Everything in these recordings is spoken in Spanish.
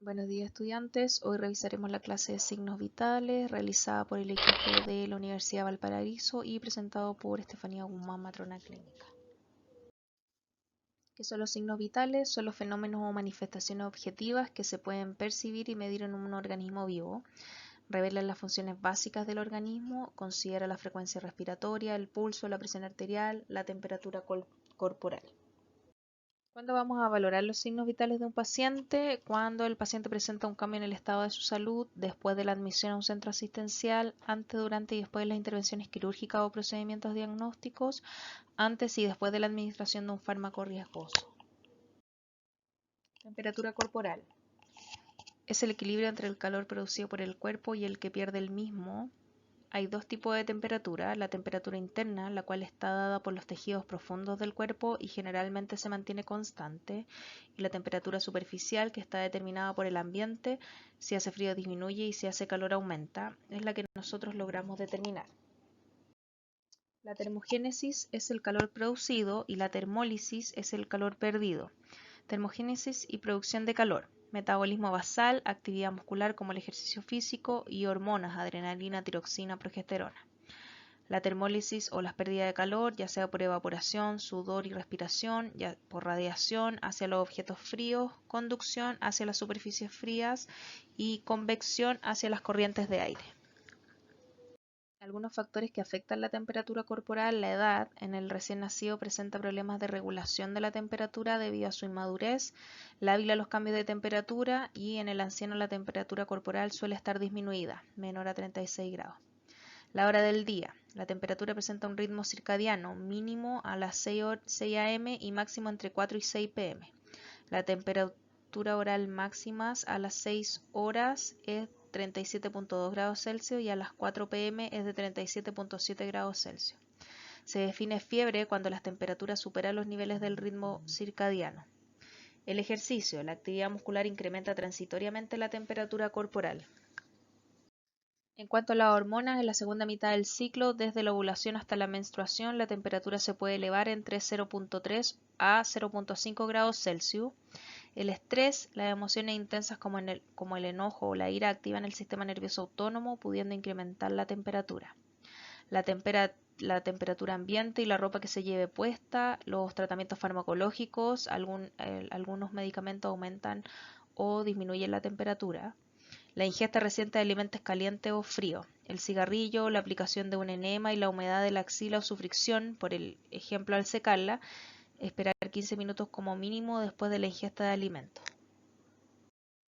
Buenos días estudiantes, hoy revisaremos la clase de signos vitales realizada por el equipo de la Universidad de Valparaíso y presentado por Estefanía Guzmán, matrona clínica. ¿Qué son los signos vitales? Son los fenómenos o manifestaciones objetivas que se pueden percibir y medir en un organismo vivo. Revelan las funciones básicas del organismo, considera la frecuencia respiratoria, el pulso, la presión arterial, la temperatura corporal. ¿Cuándo vamos a valorar los signos vitales de un paciente? Cuando el paciente presenta un cambio en el estado de su salud, después de la admisión a un centro asistencial, antes, durante y después de las intervenciones quirúrgicas o procedimientos diagnósticos, antes y después de la administración de un fármaco riesgoso. Temperatura corporal. Es el equilibrio entre el calor producido por el cuerpo y el que pierde el mismo. Hay dos tipos de temperatura, la temperatura interna, la cual está dada por los tejidos profundos del cuerpo y generalmente se mantiene constante, y la temperatura superficial, que está determinada por el ambiente, si hace frío disminuye y si hace calor aumenta, es la que nosotros logramos determinar. La termogénesis es el calor producido y la termólisis es el calor perdido. Termogénesis y producción de calor. Metabolismo basal, actividad muscular como el ejercicio físico y hormonas, adrenalina, tiroxina, progesterona. La termólisis o las pérdidas de calor, ya sea por evaporación, sudor y respiración, ya por radiación hacia los objetos fríos, conducción hacia las superficies frías y convección hacia las corrientes de aire. Algunos factores que afectan la temperatura corporal, la edad. En el recién nacido presenta problemas de regulación de la temperatura debido a su inmadurez, lábil a los cambios de temperatura, y en el anciano la temperatura corporal suele estar disminuida, menor a 36 grados. La hora del día. La temperatura presenta un ritmo circadiano, mínimo a las 6 am y máximo entre 4 y 6 pm. La temperatura oral máximas a las 6 horas es 37.2 grados Celsius y a las 4 pm es de 37.7 grados Celsius. Se define fiebre cuando las temperaturas superan los niveles del ritmo circadiano. El ejercicio. La actividad muscular incrementa transitoriamente la temperatura corporal. En cuanto a las hormonas, en la segunda mitad del ciclo, desde la ovulación hasta la menstruación, la temperatura se puede elevar entre 0.3 a 0.5 grados Celsius. El estrés, las emociones intensas como el enojo o la ira activan el sistema nervioso autónomo, pudiendo incrementar la temperatura. La temperatura ambiente y la ropa que se lleve puesta, los tratamientos farmacológicos, algunos medicamentos aumentan o disminuyen la temperatura. La ingesta reciente de alimentos calientes o fríos, el cigarrillo, la aplicación de un enema y la humedad de la axila o su fricción, por el ejemplo al secarla, esperar 15 minutos como mínimo después de la ingesta de alimentos.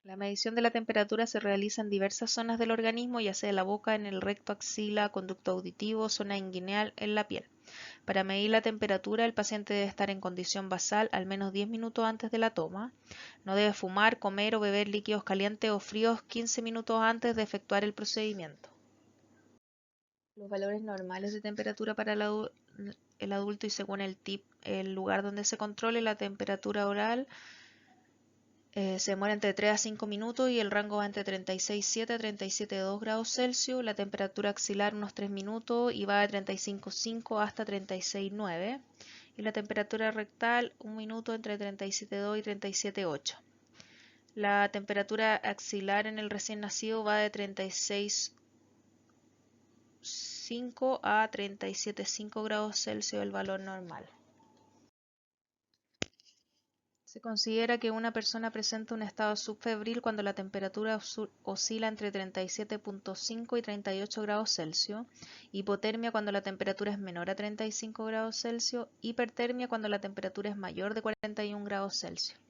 La medición de la temperatura se realiza en diversas zonas del organismo, ya sea en la boca, en el recto, axila, conducto auditivo, zona inguinal, en la piel. Para medir la temperatura, el paciente debe estar en condición basal al menos 10 minutos antes de la toma. No debe fumar, comer o beber líquidos calientes o fríos 15 minutos antes de efectuar el procedimiento. Los valores normales de temperatura para el adulto y según el lugar donde se controle la temperatura oral se demora entre 3 a 5 minutos y el rango va entre 36,7 a 37,2 grados Celsius. La temperatura axilar unos 3 minutos y va de 35,5 hasta 36,9. Y la temperatura rectal 1 minuto entre 37,2 y 37,8. La temperatura axilar en el recién nacido va de 36,5 a 37,5 grados Celsius, el valor normal. Se considera que una persona presenta un estado subfebril cuando la temperatura oscila entre 37.5 y 38 grados Celsius, hipotermia cuando la temperatura es menor a 35 grados Celsius, hipertermia cuando la temperatura es mayor de 41 grados Celsius.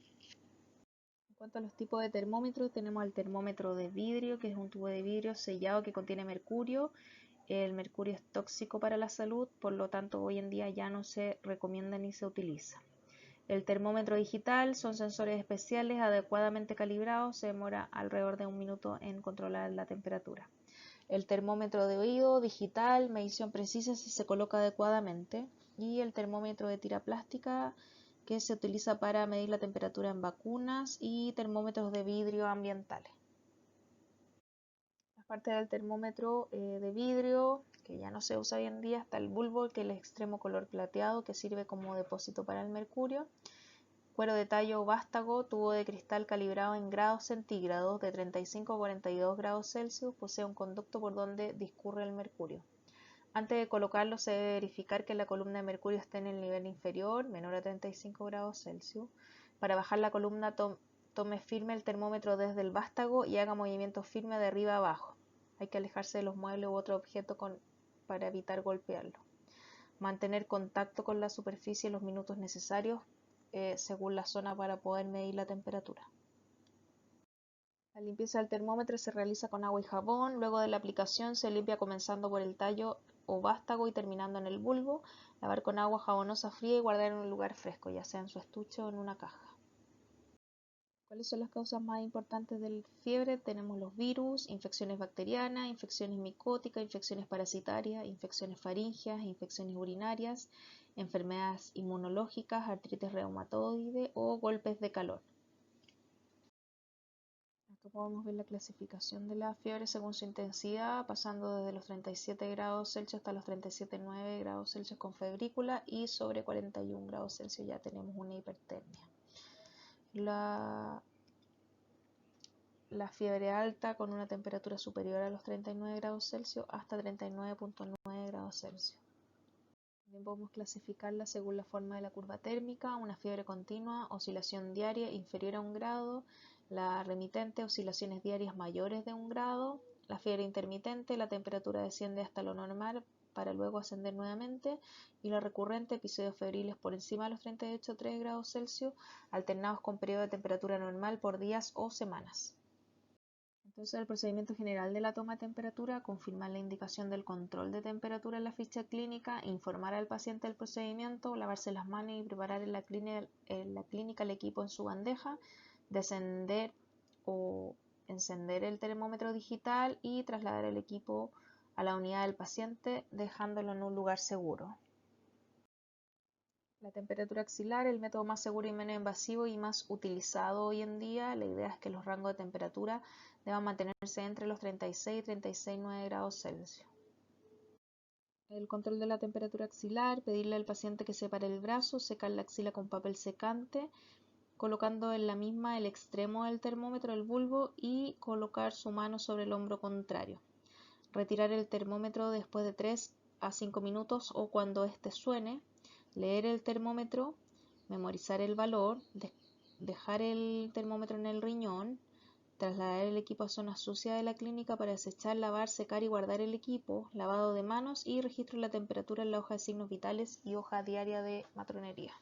En cuanto a los tipos de termómetros, tenemos el termómetro de vidrio, que es un tubo de vidrio sellado que contiene mercurio. El mercurio es tóxico para la salud, por lo tanto hoy en día ya no se recomienda ni se utiliza. El termómetro digital son sensores especiales adecuadamente calibrados, se demora alrededor de 1 minuto en controlar la temperatura. El termómetro de oído digital, medición precisa si se coloca adecuadamente. Y el termómetro de tira plástica, que se utiliza para medir la temperatura en vacunas, y termómetros de vidrio ambientales. La parte del termómetro de vidrio, que ya no se usa hoy en día, está el bulbo, que es el extremo color plateado, que sirve como depósito para el mercurio. Cuero de tallo vástago, tubo de cristal calibrado en grados centígrados de 35 a 42 grados Celsius, posee un conducto por donde discurre el mercurio. Antes de colocarlo se debe verificar que la columna de mercurio esté en el nivel inferior, menor a 35 grados Celsius. Para bajar la columna tome firme el termómetro desde el vástago y haga movimientos firmes de arriba a abajo. Hay que alejarse de los muebles u otro objeto para evitar golpearlo. Mantener contacto con la superficie en los minutos necesarios según la zona para poder medir la temperatura. La limpieza del termómetro se realiza con agua y jabón. Luego de la aplicación se limpia comenzando por el tallo o vástago y terminando en el bulbo. Lavar con agua jabonosa fría y guardar en un lugar fresco, ya sea en su estuche o en una caja. ¿Cuáles son las causas más importantes de fiebre? Tenemos los virus, infecciones bacterianas, infecciones micóticas, infecciones parasitarias, infecciones faríngeas, infecciones urinarias, enfermedades inmunológicas, artritis reumatoide o golpes de calor. Acá podemos ver la clasificación de la fiebre según su intensidad, pasando desde los 37 grados Celsius hasta los 37,9 grados Celsius con febrícula y sobre 41 grados Celsius ya tenemos una hipertermia. La fiebre alta con una temperatura superior a los 39 grados Celsius hasta 39,9 grados Celsius. También podemos clasificarla según la forma de la curva térmica, una fiebre continua, oscilación diaria inferior a 1 grado, la remitente, oscilaciones diarias mayores de 1 grado, la fiebre intermitente, la temperatura desciende hasta lo normal para luego ascender nuevamente, y la recurrente, episodios febriles por encima de los 38,3 grados Celsius, alternados con periodo de temperatura normal por días o semanas. Entonces, el procedimiento general de la toma de temperatura, confirmar la indicación del control de temperatura en la ficha clínica, informar al paciente del procedimiento, lavarse las manos y preparar en la clínica el equipo en su bandeja, descender o encender el termómetro digital y trasladar el equipo a la unidad del paciente, dejándolo en un lugar seguro. La temperatura axilar, el método más seguro y menos invasivo y más utilizado hoy en día. La idea es que los rangos de temperatura deban mantenerse entre los 36 y 36,9 grados Celsius. El control de la temperatura axilar, pedirle al paciente que separe el brazo, secar la axila con papel secante, colocando en la misma el extremo del termómetro, el bulbo, y colocar su mano sobre el hombro contrario. Retirar el termómetro después de 3 a 5 minutos o cuando éste suene. Leer el termómetro, memorizar el valor, dejar el termómetro en el riñón, trasladar el equipo a zona sucia de la clínica para desechar, lavar, secar y guardar el equipo, lavado de manos y registro de la temperatura en la hoja de signos vitales y hoja diaria de matronería.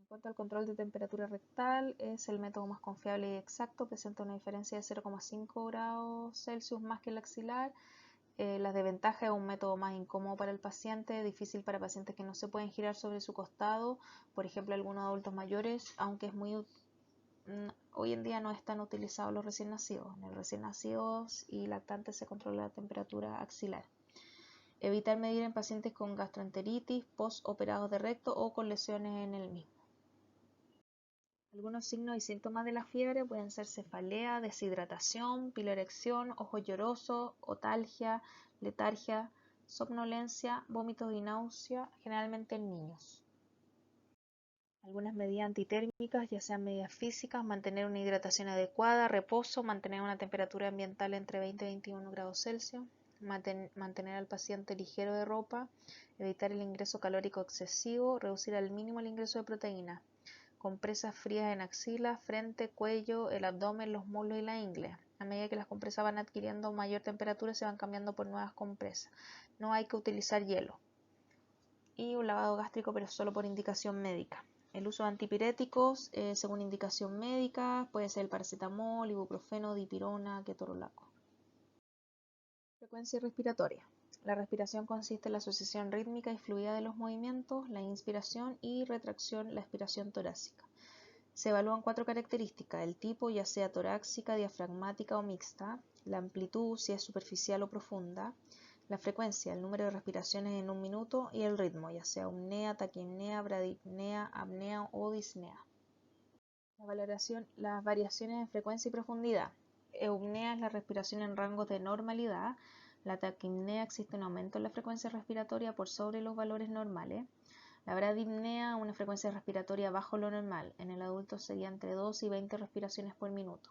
En cuanto al control de temperatura rectal, es el método más confiable y exacto, presenta una diferencia de 0,5 grados Celsius más que el axilar. La desventaja es un método más incómodo para el paciente, difícil para pacientes que no se pueden girar sobre su costado, por ejemplo algunos adultos mayores, aunque hoy en día no están utilizados los recién nacidos. En el recién nacidos y lactantes se controla la temperatura axilar. Evitar medir en pacientes con gastroenteritis, postoperados de recto o con lesiones en el mismo. Algunos signos y síntomas de la fiebre pueden ser cefalea, deshidratación, piloerección, ojos llorosos, otalgia, letargia, somnolencia, vómitos y náusea, generalmente en niños. Algunas medidas antitérmicas, ya sean medidas físicas, mantener una hidratación adecuada, reposo, mantener una temperatura ambiental entre 20 y 21 grados Celsius, mantener al paciente ligero de ropa, evitar el ingreso calórico excesivo, reducir al mínimo el ingreso de proteínas. Compresas frías en axila, frente, cuello, el abdomen, los muslos y la ingle. A medida que las compresas van adquiriendo mayor temperatura, se van cambiando por nuevas compresas. No hay que utilizar hielo. Y un lavado gástrico, pero solo por indicación médica. El uso de antipiréticos, según indicación médica, puede ser el paracetamol, ibuprofeno, dipirona, ketorolaco. Frecuencia respiratoria. La respiración consiste en la asociación rítmica y fluida de los movimientos, la inspiración y retracción, la expiración torácica. Se evalúan 4 características: el tipo, ya sea torácica, diafragmática o mixta, la amplitud, si es superficial o profunda, la frecuencia, el número de respiraciones en un minuto, y el ritmo, ya sea apnea, taquipnea, bradipnea, apnea o disnea. Las variaciones en frecuencia y profundidad. Eupnea es la respiración en rangos de normalidad. La taquipnea, existe un aumento en la frecuencia respiratoria por sobre los valores normales. La bradipnea, una frecuencia respiratoria bajo lo normal. En el adulto sería entre 2 y 20 respiraciones por minuto.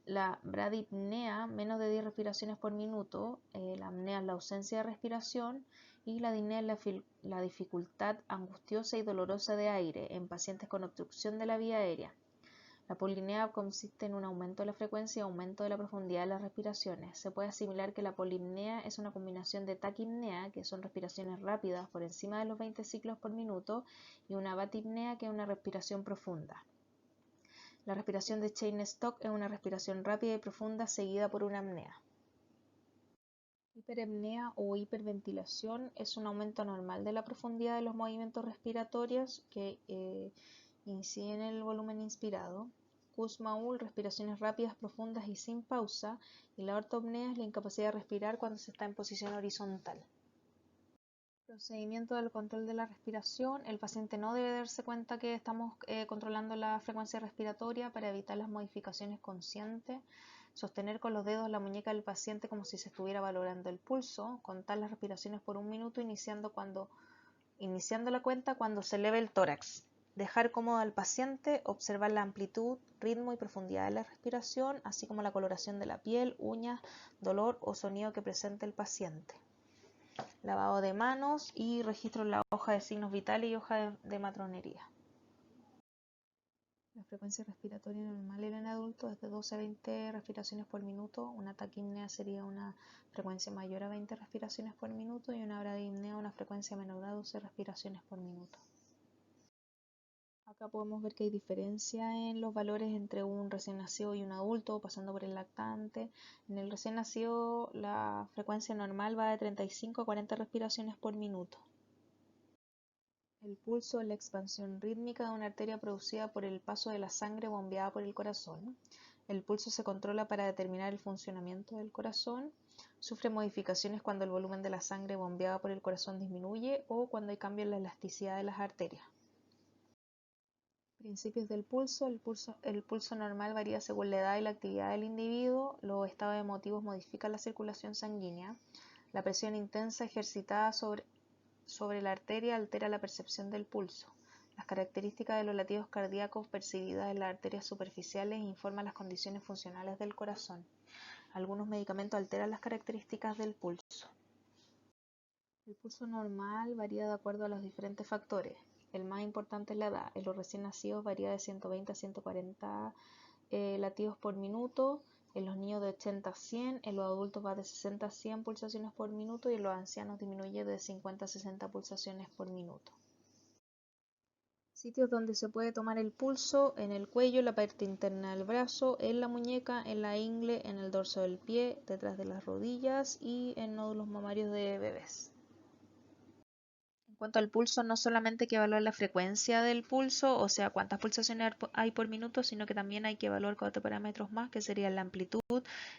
La bradipnea, menos de 10 respiraciones por minuto. La apnea es la ausencia de respiración. Y la disnea es la dificultad angustiosa y dolorosa de aire en pacientes con obstrucción de la vía aérea. La polipnea consiste en un aumento de la frecuencia y aumento de la profundidad de las respiraciones. Se puede asimilar que la polipnea es una combinación de taquipnea, que son respiraciones rápidas por encima de los 20 ciclos por minuto, y una batipnea, que es una respiración profunda. La respiración de Cheyne-Stokes es una respiración rápida y profunda seguida por una apnea. Hiperapnea o hiperventilación es un aumento anormal de la profundidad de los movimientos respiratorios que inciden en el volumen inspirado. Kussmaul, respiraciones rápidas, profundas y sin pausa. Y la ortopnea es la incapacidad de respirar cuando se está en posición horizontal. Procedimiento del control de la respiración. El paciente no debe darse cuenta que estamos controlando la frecuencia respiratoria para evitar las modificaciones conscientes. Sostener con los dedos la muñeca del paciente como si se estuviera valorando el pulso. Contar las respiraciones por 1 minuto iniciando la cuenta cuando se eleve el tórax. Dejar cómodo al paciente, observar la amplitud, ritmo y profundidad de la respiración, así como la coloración de la piel, uñas, dolor o sonido que presente el paciente. Lavado de manos y registro en la hoja de signos vitales y hoja de matronería. La frecuencia respiratoria normal en el adulto es de 12 a 20 respiraciones por minuto. Una taquipnea sería una frecuencia mayor a 20 respiraciones por minuto y una bradipnea una frecuencia menor a 12 respiraciones por minuto. Acá podemos ver que hay diferencia en los valores entre un recién nacido y un adulto, pasando por el lactante. En el recién nacido la frecuencia normal va de 35 a 40 respiraciones por minuto. El pulso es la expansión rítmica de una arteria producida por el paso de la sangre bombeada por el corazón. El pulso se controla para determinar el funcionamiento del corazón. Sufre modificaciones cuando el volumen de la sangre bombeada por el corazón disminuye o cuando hay cambio en la elasticidad de las arterias. Principios del pulso. El pulso normal varía según la edad y la actividad del individuo. Los estados emotivos modifican la circulación sanguínea. La presión intensa ejercitada sobre la arteria altera la percepción del pulso. Las características de los latidos cardíacos percibidas en las arterias superficiales informan las condiciones funcionales del corazón. Algunos medicamentos alteran las características del pulso. El pulso normal varía de acuerdo a los diferentes factores. El más importante es la edad. En los recién nacidos varía de 120 a 140 latidos por minuto. En los niños de 80 a 100, en los adultos va de 60 a 100 pulsaciones por minuto y en los ancianos disminuye de 50 a 60 pulsaciones por minuto. Sitios donde se puede tomar el pulso: en el cuello, en la parte interna del brazo, en la muñeca, en la ingle, en el dorso del pie, detrás de las rodillas y en nódulos mamarios de bebés. En cuanto al pulso, no solamente hay que evaluar la frecuencia del pulso, o sea, cuántas pulsaciones hay por minuto, sino que también hay que evaluar 4 parámetros más, que serían la amplitud,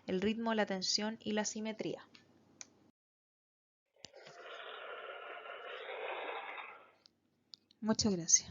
el ritmo, la tensión y la simetría. Muchas gracias.